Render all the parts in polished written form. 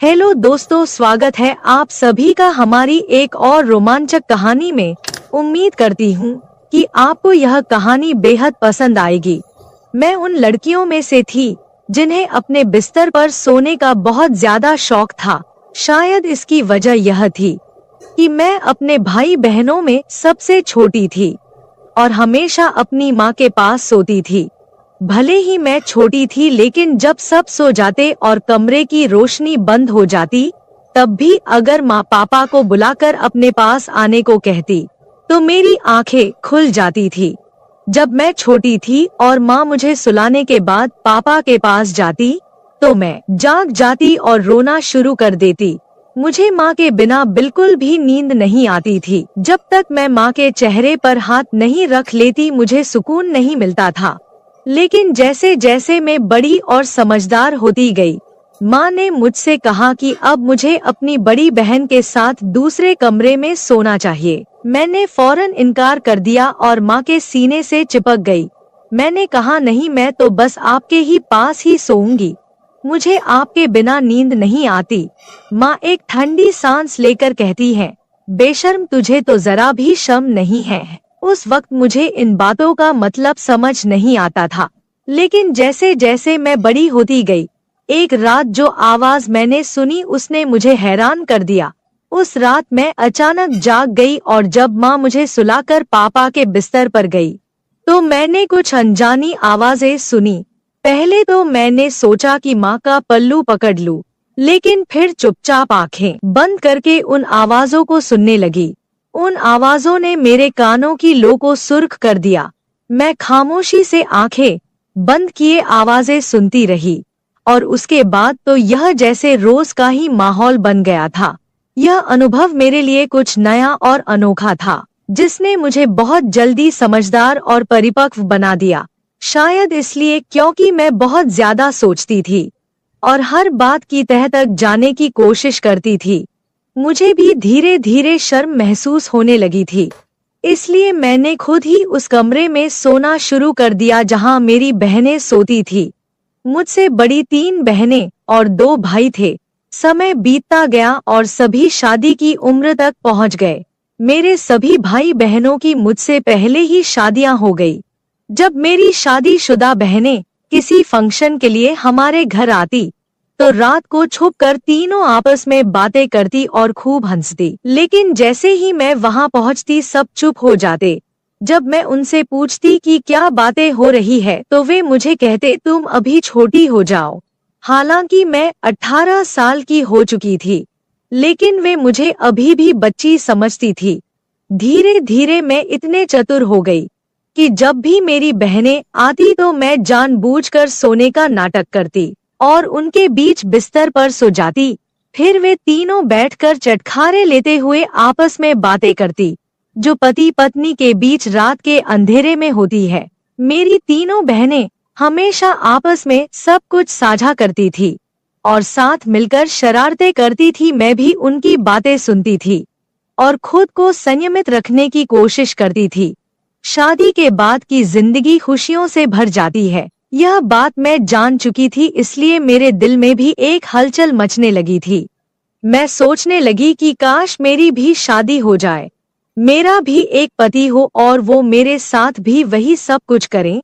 Hello दोस्तों, स्वागत है आप सभी का हमारी एक और रोमांचक कहानी में। उम्मीद करती हूँ कि आपको यह कहानी बेहद पसंद आएगी। मैं उन लड़कियों में से थी जिन्हें अपने बिस्तर पर सोने का बहुत ज्यादा शौक था। शायद इसकी वजह यह थी कि मैं अपने भाई बहनों में सबसे छोटी थी और हमेशा अपनी माँ के पास सोती थी। भले ही मैं छोटी थी, लेकिन जब सब सो जाते और कमरे की रोशनी बंद हो जाती, तब भी अगर माँ पापा को बुलाकर अपने पास आने को कहती, तो मेरी आंखें खुल जाती थी। जब मैं छोटी थी और माँ मुझे सुलाने के बाद पापा के पास जाती, तो मैं जाग जाती और रोना शुरू कर देती। मुझे माँ के बिना बिल्कुल भी नींद नहीं आती थी। जब तक मैं माँ के चेहरे पर हाथ नहीं रख लेती, मुझे सुकून नहीं मिलता था। लेकिन जैसे जैसे मैं बड़ी और समझदार होती गई, माँ ने मुझसे कहा कि अब मुझे अपनी बड़ी बहन के साथ दूसरे कमरे में सोना चाहिए। मैंने फौरन इनकार कर दिया और माँ के सीने से चिपक गई। मैंने कहा, नहीं, मैं तो बस आपके ही पास ही सोऊंगी। मुझे आपके बिना नींद नहीं आती। माँ एक ठंडी सांस लेकर कहती है, बेशर्म, तुझे तो जरा भी शर्म नहीं है। उस वक्त मुझे इन बातों का मतलब समझ नहीं आता था, लेकिन जैसे जैसे मैं बड़ी होती गई, एक रात जो आवाज मैंने सुनी उसने मुझे हैरान कर दिया। उस रात मैं अचानक जाग गई और जब माँ मुझे सुलाकर पापा के बिस्तर पर गई, तो मैंने कुछ अनजानी आवाजें सुनी। पहले तो मैंने सोचा कि माँ का पल्लू पकड़ लूं, लेकिन फिर चुपचाप आंखें बंद करके उन आवाजों को सुनने लगी। उन आवाजों ने मेरे कानों की लो को सुर्ख कर दिया। मैं खामोशी से आंखें बंद किए आवाजें सुनती रही और उसके बाद तो यह जैसे रोज का ही माहौल बन गया था। यह अनुभव मेरे लिए कुछ नया और अनोखा था, जिसने मुझे बहुत जल्दी समझदार और परिपक्व बना दिया। शायद इसलिए क्योंकि मैं बहुत ज्यादा सोचती थी और हर बात की तह तक जाने की कोशिश करती थी। मुझे भी धीरे धीरे शर्म महसूस होने लगी थी, इसलिए मैंने खुद ही उस कमरे में सोना शुरू कर दिया जहां मेरी बहनें सोती थी। मुझसे बड़ी 3 बहनें और 2 भाई थे। समय बीतता गया और सभी शादी की उम्र तक पहुंच गए। मेरे सभी भाई बहनों की मुझसे पहले ही शादियां हो गई। जब मेरी शादीशुदा बहनें किसी फंक्शन के लिए हमारे घर आती, तो रात को छुपकर तीनों आपस में बातें करती और खूब हंसती। लेकिन जैसे ही मैं वहां पहुंचती, सब चुप हो जाते। जब मैं उनसे पूछती कि क्या बातें हो रही है, तो वे मुझे कहते, तुम अभी छोटी हो जाओ। हालांकि मैं 18 साल की हो चुकी थी, लेकिन वे मुझे अभी भी बच्ची समझती थी। धीरे धीरे मैं इतने चतुर हो गई कि जब भी मेरी बहनें आती, तो मैं जानबूझकर सोने का नाटक करती और उनके बीच बिस्तर पर सो जाती। फिर वे तीनों बैठकर चटखारे लेते हुए आपस में बातें करती, जो पति पत्नी के बीच रात के अंधेरे में होती है। मेरी तीनों बहनें हमेशा आपस में सब कुछ साझा करती थी और साथ मिलकर शरारतें करती थी। मैं भी उनकी बातें सुनती थी और खुद को संयमित रखने की कोशिश करती थी। शादी के बाद की जिंदगी खुशियों से भर जाती है, यह बात मैं जान चुकी थी, इसलिए मेरे दिल में भी एक हलचल मचने लगी थी। मैं सोचने लगी कि काश मेरी भी शादी हो जाए, मेरा भी एक पति हो और वो मेरे साथ भी वही सब कुछ करे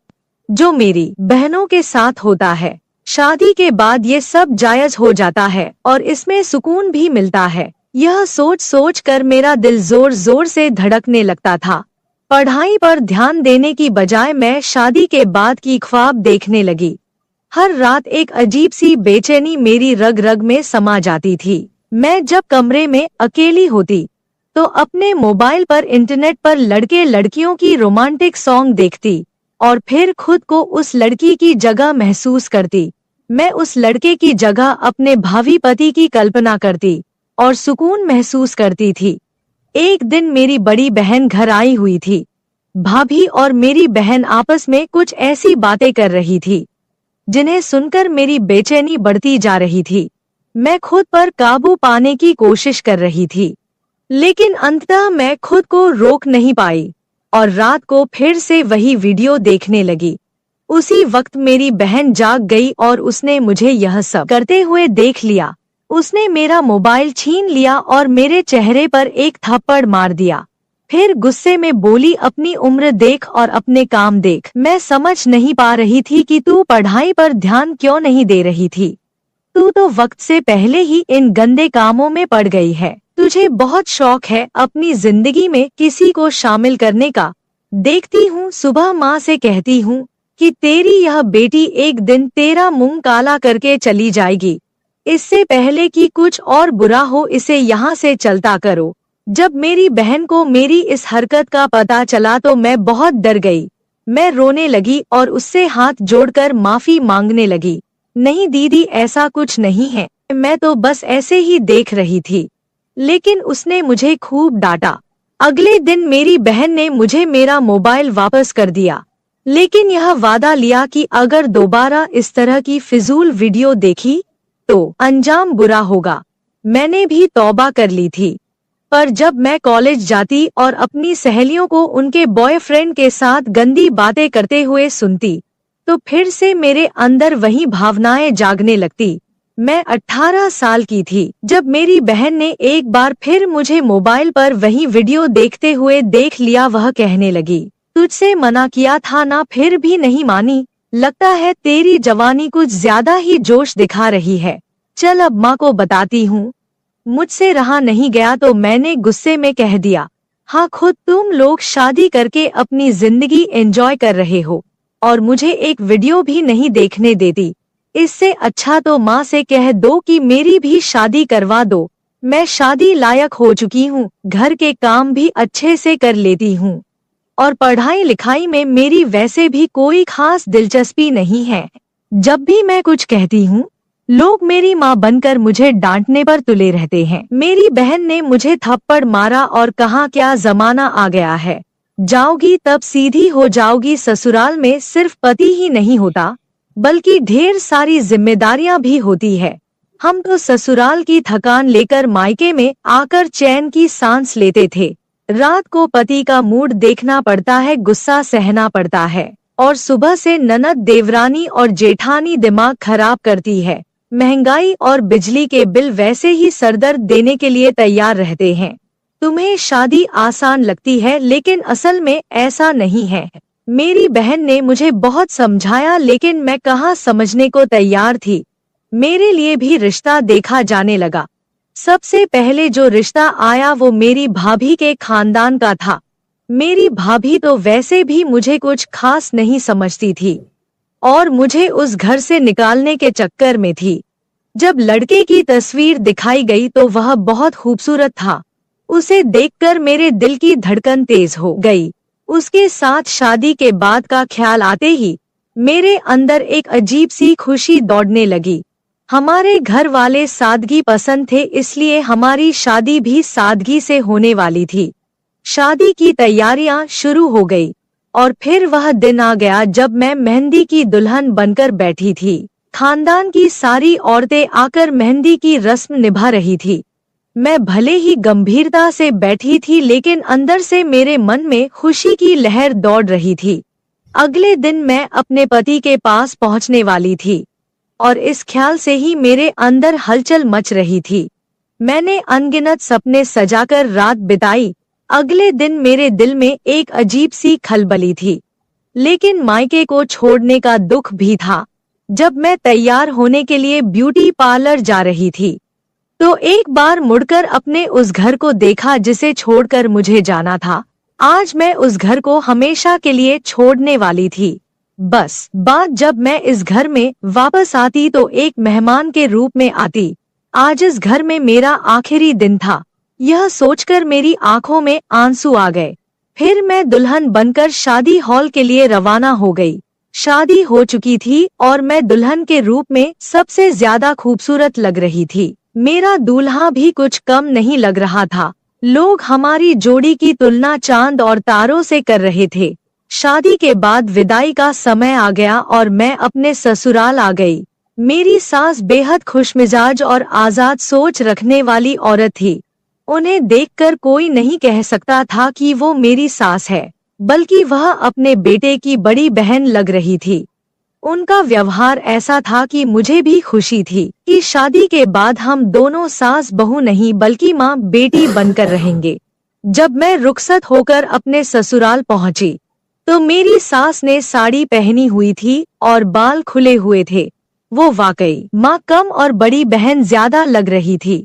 जो मेरी बहनों के साथ होता है। शादी के बाद ये सब जायज हो जाता है और इसमें सुकून भी मिलता है। यह सोच सोच कर मेरा दिल जोर जोर से धड़कने लगता था। पढ़ाई पर ध्यान देने की बजाय मैं शादी के बाद की ख्वाब देखने लगी। हर रात एक अजीब सी बेचैनी मेरी रग रग में समा जाती थी। मैं जब कमरे में अकेली होती, तो अपने मोबाइल पर इंटरनेट पर लड़के लड़कियों की रोमांटिक सॉन्ग देखती और फिर खुद को उस लड़की की जगह महसूस करती। मैं उस लड़के की जगह अपने भावी पति की कल्पना करती और सुकून महसूस करती थी। एक दिन मेरी बड़ी बहन घर आई हुई थी। भाभी और मेरी बहन आपस में कुछ ऐसी बातें कर रही थी जिन्हें सुनकर मेरी बेचैनी बढ़ती जा रही थी। मैं खुद पर काबू पाने की कोशिश कर रही थी, लेकिन अंततः मैं खुद को रोक नहीं पाई और रात को फिर से वही वीडियो देखने लगी। उसी वक्त मेरी बहन जाग गई और उसने मुझे यह सब करते हुए देख लिया। उसने मेरा मोबाइल छीन लिया और मेरे चेहरे पर एक थप्पड़ मार दिया। फिर गुस्से में बोली, अपनी उम्र देख और अपने काम देख। मैं समझ नहीं पा रही थी कि तू पढ़ाई पर ध्यान क्यों नहीं दे रही थी। तू तो वक्त से पहले ही इन गंदे कामों में पड़ गई है। तुझे बहुत शौक है अपनी जिंदगी में किसी को शामिल करने का। देखती हूँ सुबह माँ से कहती हूँ कि तेरी यह बेटी एक दिन तेरा मुंह काला करके चली जाएगी। इससे पहले कि कुछ और बुरा हो इसे यहाँ से चलता करो। जब मेरी बहन को मेरी इस हरकत का पता चला तो मैं बहुत डर गई। मैं रोने लगी और उससे हाथ जोड़कर माफी मांगने लगी। नहीं दीदी, ऐसा कुछ नहीं है, मैं तो बस ऐसे ही देख रही थी। लेकिन उसने मुझे खूब डांटा। अगले दिन मेरी बहन ने मुझे मेरा मोबाइल वापस कर दिया, लेकिन यह वादा लिया कि अगर दोबारा इस तरह की फिजूल वीडियो देखी तो अंजाम बुरा होगा। मैंने भी तौबा कर ली थी। पर जब मैं कॉलेज जाती और अपनी सहेलियों को उनके बॉयफ्रेंड के साथ गंदी बातें करते हुए सुनती तो फिर से मेरे अंदर वही भावनाएं जागने लगती। मैं 18 साल की थी जब मेरी बहन ने एक बार फिर मुझे मोबाइल पर वही वीडियो देखते हुए देख लिया। वह कहने लगी, तुझसे मना किया था ना, फिर भी नहीं मानी। लगता है तेरी जवानी कुछ ज्यादा ही जोश दिखा रही है। चल अब माँ को बताती हूँ। मुझसे रहा नहीं गया तो मैंने गुस्से में कह दिया, हाँ, खुद तुम लोग शादी करके अपनी जिंदगी एंजॉय कर रहे हो और मुझे एक वीडियो भी नहीं देखने देती। इससे अच्छा तो माँ से कह दो कि मेरी भी शादी करवा दो। मैं शादी लायक हो चुकी हूँ, घर के काम भी अच्छे से कर लेती हूँ और पढ़ाई लिखाई में मेरी वैसे भी कोई खास दिलचस्पी नहीं है। जब भी मैं कुछ कहती हूँ लोग मेरी माँ बनकर मुझे डांटने पर तुले रहते हैं। मेरी बहन ने मुझे थप्पड़ मारा और कहा, क्या जमाना आ गया है, जाओगी तब सीधी हो जाओगी। ससुराल में सिर्फ पति ही नहीं होता बल्कि ढेर सारी जिम्मेदारियां भी होती है। हम तो ससुराल की थकान लेकर मायके में आकर चैन की सांस लेते थे। रात को पति का मूड देखना पड़ता है, गुस्सा सहना पड़ता है और सुबह से ननद, देवरानी और जेठानी दिमाग खराब करती है। महंगाई और बिजली के बिल वैसे ही सरदर्द देने के लिए तैयार रहते हैं। तुम्हें शादी आसान लगती है लेकिन असल में ऐसा नहीं है। मेरी बहन ने मुझे बहुत समझाया लेकिन मैं कहाँ समझने को तैयार थी। मेरे लिए भी रिश्ता देखा जाने लगा। सबसे पहले जो रिश्ता आया वो मेरी भाभी के खानदान का था। मेरी भाभी तो वैसे भी मुझे कुछ खास नहीं समझती थी और मुझे उस घर से निकालने के चक्कर में थी। जब लड़के की तस्वीर दिखाई गई तो वह बहुत खूबसूरत था। उसे देखकर मेरे दिल की धड़कन तेज हो गई। उसके साथ शादी के बाद का ख्याल आते ही मेरे अंदर एक अजीब सी खुशी दौड़ने लगी। हमारे घर वाले सादगी पसंद थे, इसलिए हमारी शादी भी सादगी से होने वाली थी। शादी की तैयारियां शुरू हो गई और फिर वह दिन आ गया जब मैं मेहंदी की दुल्हन बनकर बैठी थी। खानदान की सारी औरतें आकर मेहंदी की रस्म निभा रही थी। मैं भले ही गंभीरता से बैठी थी लेकिन अंदर से मेरे मन में खुशी की लहर दौड़ रही थी। अगले दिन मैं अपने पति के पास पहुंचने वाली थी और इस ख्याल से ही मेरे अंदर हलचल मच रही थी। मैंने अनगिनत सपने सजाकर रात बिताई। अगले दिन मेरे दिल में एक अजीब सी खलबली थी, लेकिन मायके को छोड़ने का दुख भी था। जब मैं तैयार होने के लिए ब्यूटी पार्लर जा रही थी तो एक बार मुड़कर अपने उस घर को देखा जिसे छोड़कर मुझे जाना था। आज मैं उस घर को हमेशा के लिए छोड़ने वाली थी। बस बात जब मैं इस घर में वापस आती तो एक मेहमान के रूप में आती। आज इस घर में मेरा आखिरी दिन था। यह सोचकर मेरी आंखों में आंसू आ गए। फिर मैं दुल्हन बनकर शादी हॉल के लिए रवाना हो गई। शादी हो चुकी थी और मैं दुल्हन के रूप में सबसे ज्यादा खूबसूरत लग रही थी। मेरा दूल्हा भी कुछ कम नहीं लग रहा था। लोग हमारी जोड़ी की तुलना चांद और तारों से कर रहे थे। शादी के बाद विदाई का समय आ गया और मैं अपने ससुराल आ गई। मेरी सास बेहद खुशमिजाज और आजाद सोच रखने वाली औरत थी। उन्हें देखकर कोई नहीं कह सकता था कि वो मेरी सास है, बल्कि वह अपने बेटे की बड़ी बहन लग रही थी। उनका व्यवहार ऐसा था कि मुझे भी खुशी थी कि शादी के बाद हम दोनों सास बहू नहीं बल्कि माँ बेटी बनकर रहेंगे। जब मैं रुखसत होकर अपने ससुराल पहुंची तो मेरी सास ने साड़ी पहनी हुई थी और बाल खुले हुए थे। वो वाकई माँ कम और बड़ी बहन ज्यादा लग रही थी।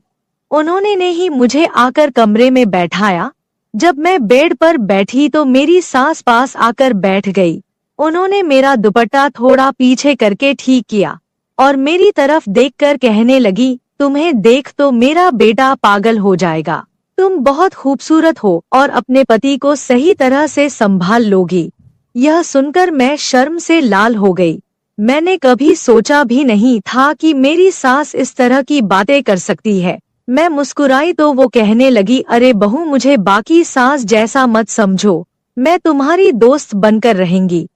उन्होंने ने ही मुझे आकर कमरे में बैठाया। जब मैं बेड पर बैठी तो मेरी सास पास आकर बैठ गई। उन्होंने मेरा दुपट्टा थोड़ा पीछे करके ठीक किया और मेरी तरफ देखकर कहने लगी, तुम्हें देख तो मेरा बेटा पागल हो जाएगा। तुम बहुत खूबसूरत हो और अपने पति को सही तरह से संभाल लोगी। यह सुनकर मैं शर्म से लाल हो गई। मैंने कभी सोचा भी नहीं था कि मेरी सास इस तरह की बातें कर सकती है। मैं मुस्कुराई तो वो कहने लगी, अरे बहू, मुझे बाकी सास जैसा मत समझो, मैं तुम्हारी दोस्त बनकर रहेंगी।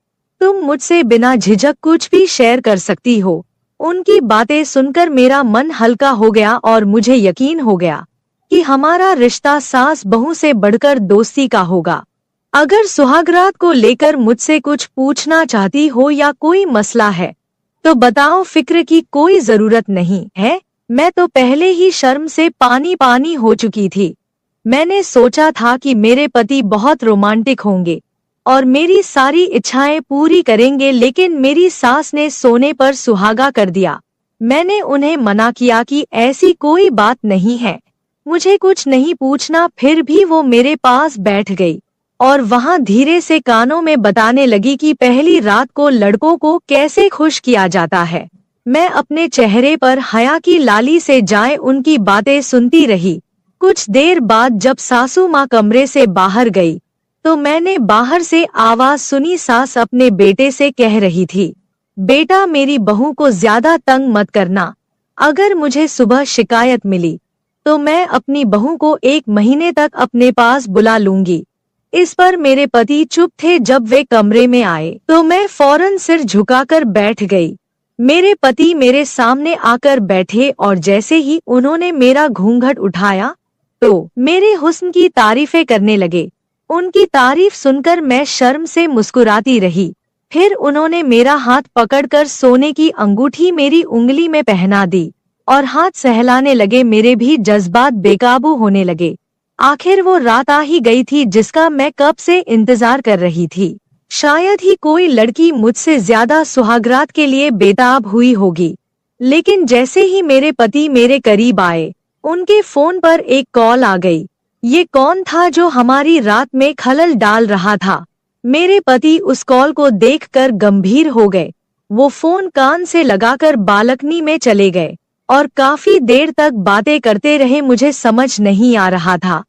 तुम मुझसे बिना झिझक कुछ भी शेयर कर सकती हो। उनकी बातें सुनकर मेरा मन हल्का हो गया और मुझे यकीन हो गया कि हमारा रिश्ता सास बहू से बढ़कर दोस्ती का होगा। अगर सुहागरात को लेकर मुझसे कुछ पूछना चाहती हो या कोई मसला है तो बताओ, फिक्र की कोई जरूरत नहीं है। मैं तो पहले ही शर्म से पानी पानी हो चुकी थी। मैंने सोचा था कि मेरे पति बहुत रोमांटिक होंगे और मेरी सारी इच्छाएं पूरी करेंगे, लेकिन मेरी सास ने सोने पर सुहागा कर दिया। मैंने उन्हें मना किया कि ऐसी कोई बात नहीं है, मुझे कुछ नहीं पूछना। फिर भी वो मेरे पास बैठ गई और वहां धीरे से कानों में बताने लगी कि पहली रात को लड़कों को कैसे खुश किया जाता है। मैं अपने चेहरे पर हया की लाली से जाए उनकी बातें सुनती रही। कुछ देर बाद जब सासू माँ कमरे से बाहर गई तो मैंने बाहर से आवाज सुनी। सास अपने बेटे से कह रही थी, बेटा, मेरी बहू को ज्यादा तंग मत करना। अगर मुझे सुबह शिकायत मिली तो मैं अपनी बहू को 1 महीने तक अपने पास बुला लूंगी। इस पर मेरे पति चुप थे। जब वे कमरे में आए तो मैं फौरन सिर झुकाकर बैठ गई। मेरे पति मेरे सामने आकर बैठे और जैसे ही उन्होंने मेरा घूंघट उठाया तो मेरे हुस्न की तारीफें करने लगे। उनकी तारीफ सुनकर मैं शर्म से मुस्कुराती रही। फिर उन्होंने मेरा हाथ पकड़कर सोने की अंगूठी मेरी उंगली में पहना दी और हाथ सहलाने लगे। मेरे भी जज्बात बेकाबू होने लगे। आखिर वो रात आ ही गई थी जिसका मैं कब से इंतजार कर रही थी। शायद ही कोई लड़की मुझसे ज्यादा सुहागरात के लिए बेताब हुई होगी। लेकिन जैसे ही मेरे पति मेरे करीब आए, उनके फोन पर एक कॉल आ गई। ये कौन था जो हमारी रात में खलल डाल रहा था? मेरे पति उस कॉल को देखकर गंभीर हो गए। वो फोन कान से लगाकर बालकनी में चले गए और काफी देर तक बातें करते रहे। मुझे समझ नहीं आ रहा था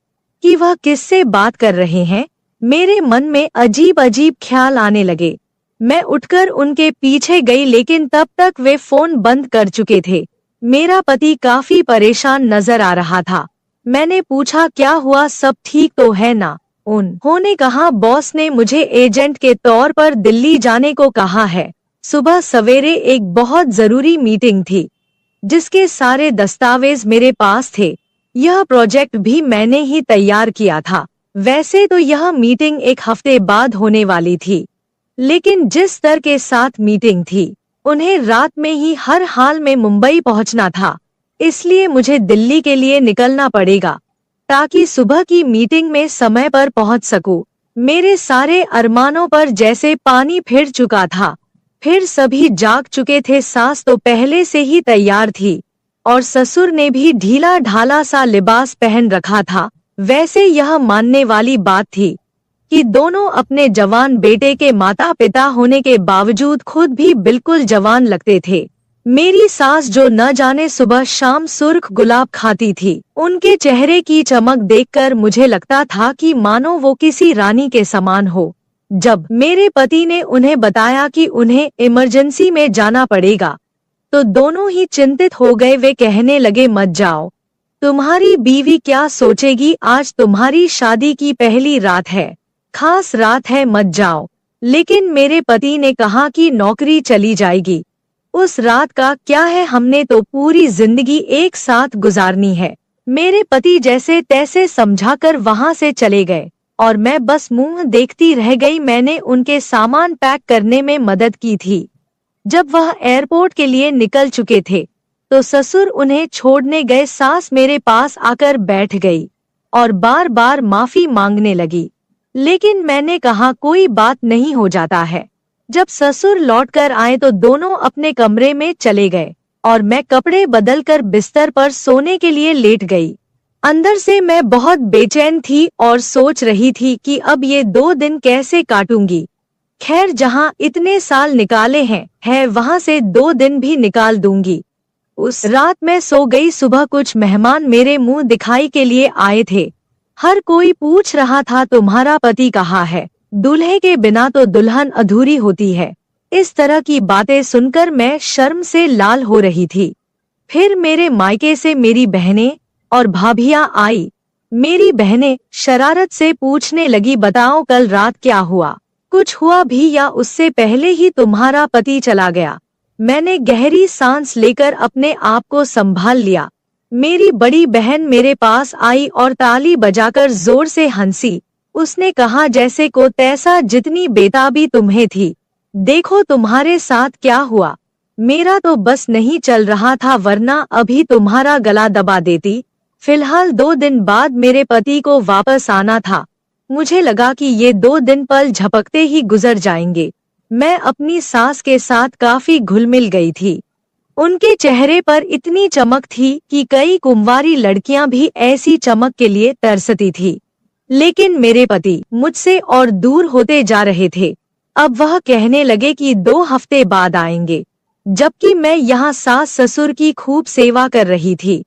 कि वह किससे बात कर रहे हैं। मेरे मन में अजीब अजीब ख्याल आने लगे। मैं उठकर उनके पीछे गई, लेकिन तब तक वे फोन बंद कर चुके थे। मेरा पति काफी परेशान नजर आ रहा था। मैंने पूछा, क्या हुआ, सब ठीक तो है ना? उन्होंने कहा, बॉस ने मुझे एजेंट के तौर पर दिल्ली जाने को कहा है। सुबह सवेरे एक बहुत जरूरी मीटिंग थी जिसके सारे दस्तावेज मेरे पास थे। यह प्रोजेक्ट भी मैंने ही तैयार किया था। वैसे तो यह मीटिंग 1 हफ्ते बाद होने वाली थी, लेकिन जिस स्तर के साथ मीटिंग थी, उन्हें रात में ही हर हाल में मुंबई पहुंचना था। इसलिए मुझे दिल्ली के लिए निकलना पड़ेगा ताकि सुबह की मीटिंग में समय पर पहुंच सकूं। मेरे सारे अरमानों पर जैसे पानी फिर चुका था। फिर सभी जाग चुके थे। सास तो पहले से ही तैयार थी और ससुर ने भी ढीला ढाला सा लिबास पहन रखा था। वैसे यह मानने वाली बात थी कि दोनों अपने जवान बेटे के माता पिता होने के बावजूद खुद भी बिल्कुल जवान लगते थे। मेरी सास जो न जाने सुबह शाम सुर्ख गुलाब खाती थी, उनके चेहरे की चमक देखकर मुझे लगता था कि मानो वो किसी रानी के समान हो। जब मेरे पति ने उन्हें बताया कि उन्हें इमरजेंसी में जाना पड़ेगा तो दोनों ही चिंतित हो गए। वे कहने लगे, मत जाओ, तुम्हारी बीवी क्या सोचेगी? आज तुम्हारी शादी की पहली रात है, खास रात है, मत जाओ। लेकिन मेरे पति ने कहा कि नौकरी चली जाएगी, उस रात का क्या है, हमने तो पूरी जिंदगी एक साथ गुजारनी है। मेरे पति जैसे तैसे समझाकर वहां से चले गए और मैं बस मुंह देखती रह गई। मैंने उनके सामान पैक करने में मदद की थी। जब वह एयरपोर्ट के लिए निकल चुके थे तो ससुर उन्हें छोड़ने गए। सास मेरे पास आकर बैठ गई और बार बार माफी मांगने लगी, लेकिन मैंने कहा कोई बात नहीं, हो जाता है। जब ससुर लौटकर आए तो दोनों अपने कमरे में चले गए और मैं कपड़े बदलकर बिस्तर पर सोने के लिए लेट गई। अंदर से मैं बहुत बेचैन थी और सोच रही थी कि अब ये 2 दिन कैसे काटूंगी। खैर, जहाँ इतने साल निकाले हैं वहाँ से 2 दिन भी निकाल दूंगी। उस रात मैं सो गई। सुबह कुछ मेहमान मेरे मुंह दिखाई के लिए आए थे। हर कोई पूछ रहा था तुम्हारा पति कहाँ है, दूल्हे के बिना तो दुल्हन अधूरी होती है। इस तरह की बातें सुनकर मैं शर्म से लाल हो रही थी। फिर मेरे मायके से मेरी बहनें और भाभियां आई। मेरी बहनें शरारत से पूछने लगी, बताओ कल रात क्या हुआ, कुछ हुआ भी या उससे पहले ही तुम्हारा पति चला गया। मैंने गहरी सांस लेकर अपने आप को संभाल लिया। मेरी बड़ी बहन मेरे पास आई और ताली बजाकर जोर से हंसी। उसने कहा, जैसे को तैसा, जितनी बेताबी तुम्हें थी, देखो तुम्हारे साथ क्या हुआ। मेरा तो बस नहीं चल रहा था, वरना अभी तुम्हारा गला दबा देती। फिलहाल 2 दिन बाद मेरे पति को वापस आना था। मुझे लगा कि ये 2 दिन पल झपकते ही गुजर जाएंगे। मैं अपनी सास के साथ काफी घुल मिल गई थी। उनके चेहरे पर इतनी चमक थी कि कई कुंवारी लड़कियां भी ऐसी चमक के लिए तरसती थी। लेकिन मेरे पति मुझसे और दूर होते जा रहे थे। अब वह कहने लगे कि 2 हफ्ते बाद आएंगे, जबकि मैं यहाँ सास ससुर की खूब सेवा कर रही थी।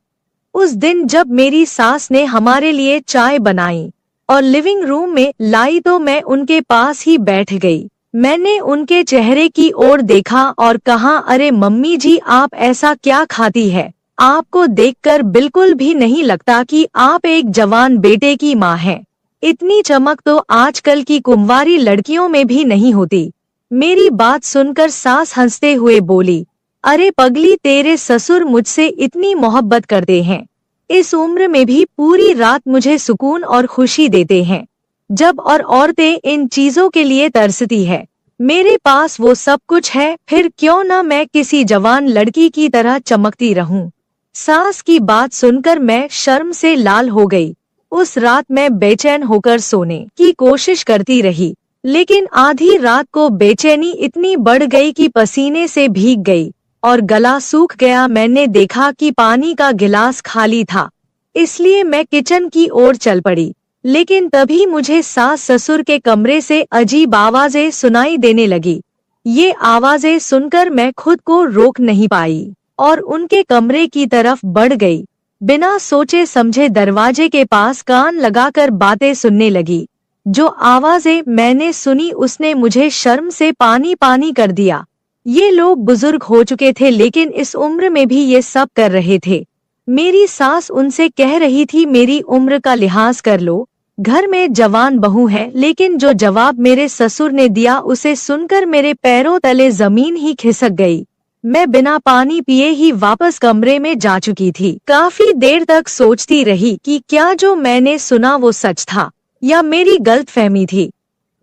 उस दिन जब मेरी सास ने हमारे लिए चाय बनाई और लिविंग रूम में लाई तो मैं उनके पास ही बैठ गई। मैंने उनके चेहरे की ओर देखा और कहा, अरे मम्मी जी, आप ऐसा क्या खाती है? आपको देखकर बिल्कुल भी नहीं लगता कि आप एक जवान बेटे की माँ हैं। इतनी चमक तो आजकल की कुंवारी लड़कियों में भी नहीं होती। मेरी बात सुनकर सास हंसते हुए बोली, अरे पगली, तेरे ससुर मुझसे इतनी मोहब्बत करते हैं। इस उम्र में भी पूरी रात मुझे सुकून और खुशी देते हैं। जब और औरतें इन चीजों के लिए तरसती है, मेरे पास वो सब कुछ है, फिर क्यों न मैं किसी जवान लड़की की तरह चमकती रहूं। सास की बात सुनकर मैं शर्म से लाल हो गई। उस रात मैं बेचैन होकर सोने की कोशिश करती रही, लेकिन आधी रात को बेचैनी इतनी बढ़ गई कि पसीने से भीग गई और गला सूख गया। मैंने देखा कि पानी का गिलास खाली था, इसलिए मैं किचन की ओर चल पड़ी। लेकिन तभी मुझे सास ससुर के कमरे से अजीब आवाजें सुनाई देने लगी। ये आवाजें सुनकर मैं खुद को रोक नहीं पाई और उनके कमरे की तरफ बढ़ गई। बिना सोचे समझे दरवाजे के पास कान लगाकर बातें सुनने लगी। जो आवाजें मैंने सुनी उसने मुझे शर्म से पानी पानी कर दिया। ये लोग बुजुर्ग हो चुके थे, लेकिन इस उम्र में भी ये सब कर रहे थे। मेरी सास उनसे कह रही थी, मेरी उम्र का लिहाज कर लो, घर में जवान बहू है। लेकिन जो जवाब मेरे ससुर ने दिया उसे सुनकर मेरे पैरों तले जमीन ही खिसक गई। मैं बिना पानी पिए ही वापस कमरे में जा चुकी थी। काफी देर तक सोचती रही कि क्या जो मैंने सुना वो सच था या मेरी गलतफहमी थी।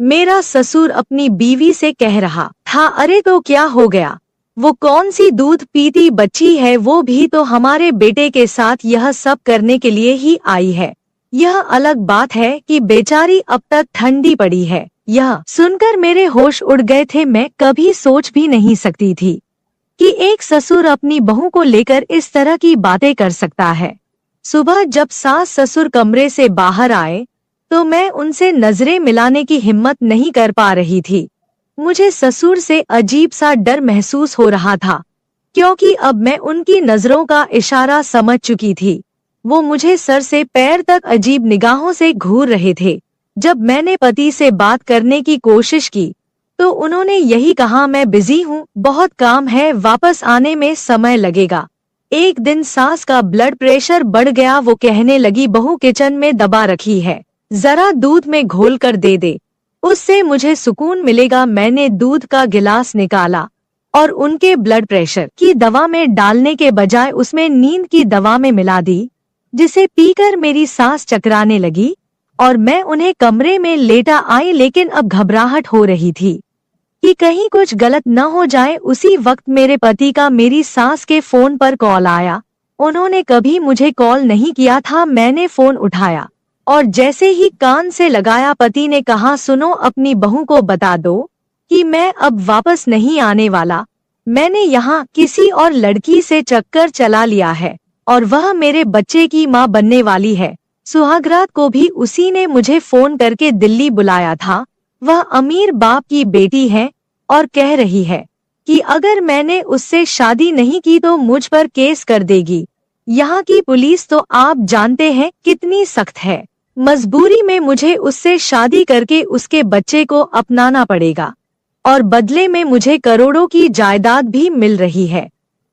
मेरा ससुर अपनी बीवी से कह रहा था, अरे तो क्या हो गया, वो कौन सी दूध पीती बच्ची है, वो भी तो हमारे बेटे के साथ यह सब करने के लिए ही आई है। यह अलग बात है कि बेचारी अब तक ठंडी पड़ी है। यह सुनकर मेरे होश उड़ गए थे। मैं कभी सोच भी नहीं सकती थी कि एक ससुर अपनी बहू को लेकर इस तरह की बातें कर सकता है। सुबह जब सास ससुर कमरे से बाहर आए तो मैं उनसे नजरें मिलाने की हिम्मत नहीं कर पा रही थी। मुझे ससुर से अजीब सा डर महसूस हो रहा था, क्योंकि अब मैं उनकी नजरों का इशारा समझ चुकी थी। वो मुझे सर से पैर तक अजीब निगाहों से घूर रहे थे। जब मैंने पति से बात करने की कोशिश की तो उन्होंने यही कहा, मैं बिजी हूँ, बहुत काम है, वापस आने में समय लगेगा। एक दिन सास का ब्लड प्रेशर बढ़ गया। वो कहने लगी, बहू किचन में दबा रखी है, जरा दूध में घोल कर दे दे, उससे मुझे सुकून मिलेगा। मैंने दूध का गिलास निकाला और उनके ब्लड प्रेशर की दवा में डालने के बजाय उसमें नींद की दवा में मिला दी, जिसे पीकर मेरी सांस चकराने लगी और मैं उन्हें कमरे में लेटा आई। लेकिन अब घबराहट हो रही थी। कि कहीं कुछ गलत न हो जाए। उसी वक्त मेरे पति का मेरी सास के फोन पर कॉल आया। उन्होंने कभी मुझे कॉल नहीं किया था। मैंने फोन उठाया और जैसे ही कान से लगाया, पति ने कहा, सुनो, अपनी बहू को बता दो कि मैं अब वापस नहीं आने वाला। मैंने यहाँ किसी और लड़की से चक्कर चला लिया है और वह मेरे बच्चे की माँ बनने वाली है। सुहागरात को भी उसी ने मुझे फोन करके दिल्ली बुलाया था। वह अमीर बाप की बेटी है और कह रही है कि अगर मैंने उससे शादी नहीं की तो मुझ पर केस कर देगी। यहाँ की पुलिस तो आप जानते हैं कितनी सख्त है। मजबूरी में मुझे उससे शादी करके उसके बच्चे को अपनाना पड़ेगा और बदले में मुझे करोड़ों की जायदाद भी मिल रही है।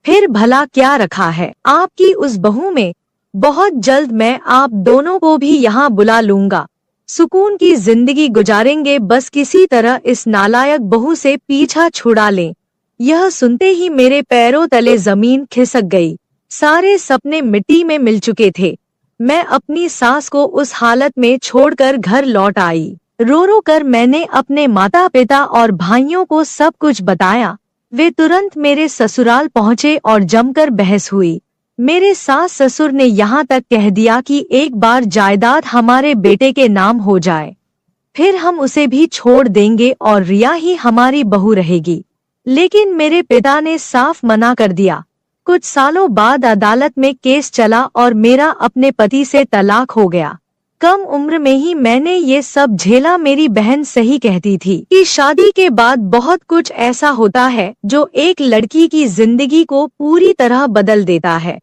फिर भला क्या रखा है आपकी उस बहू में? बहुत जल्द मैं आप दोनों को भी यहाँ बुला लूंगा। सुकून की जिंदगी गुजारेंगे, बस किसी तरह इस नालायक बहू से पीछा छुड़ा लें। यह सुनते ही मेरे पैरों तले जमीन खिसक गई। सारे सपने मिट्टी में मिल चुके थे। मैं अपनी सास को उस हालत में छोड़कर घर लौट आई। रो रो कर मैंने अपने माता पिता और भाइयों को सब कुछ बताया। वे तुरंत मेरे ससुराल पहुँचे और जमकर बहस हुई। मेरे सास ससुर ने यहाँ तक कह दिया कि एक बार जायदाद हमारे बेटे के नाम हो जाए, फिर हम उसे भी छोड़ देंगे और रिया ही हमारी बहू रहेगी। लेकिन मेरे पिता ने साफ मना कर दिया। कुछ सालों बाद अदालत में केस चला और मेरा अपने पति से तलाक हो गया। कम उम्र में ही मैंने ये सब झेला। मेरी बहन सही कहती थी कि शादी के बाद बहुत कुछ ऐसा होता है जो एक लड़की की जिंदगी को पूरी तरह बदल देता है।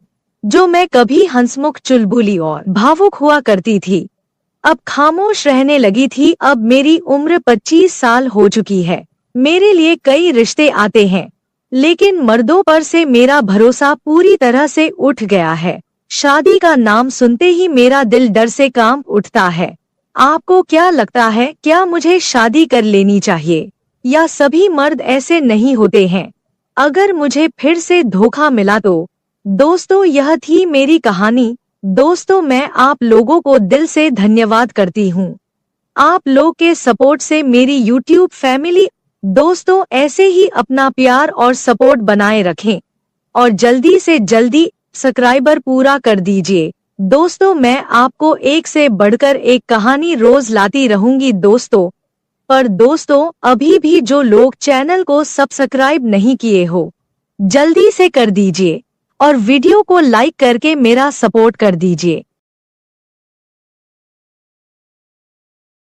जो मैं कभी हंसमुख, चुलबुली और भावुक हुआ करती थी, अब खामोश रहने लगी थी। अब मेरी उम्र 25 साल हो चुकी है। मेरे लिए कई रिश्ते आते हैं, लेकिन मर्दों पर से मेरा भरोसा पूरी तरह से उठ गया है। शादी का नाम सुनते ही मेरा दिल डर से कांप उठता है। आपको क्या लगता है, क्या मुझे शादी कर लेनी चाहिए या सभी मर्द ऐसे नहीं होते हैं? अगर मुझे फिर से धोखा मिला तो? दोस्तों, यह थी मेरी कहानी। दोस्तों, मैं आप लोगों को दिल से धन्यवाद करती हूँ। आप लोग के सपोर्ट से मेरी YouTube फैमिली। दोस्तों, ऐसे ही अपना प्यार और सपोर्ट बनाए रखें और जल्दी से जल्दी सब्सक्राइबर पूरा कर दीजिए। दोस्तों, मैं आपको एक से बढ़कर एक कहानी रोज लाती रहूंगी दोस्तों। पर दोस्तों, अभी भी जो लोग चैनल को सब्सक्राइब नहीं किए हो, जल्दी से कर दीजिए और वीडियो को लाइक करके मेरा सपोर्ट कर दीजिए।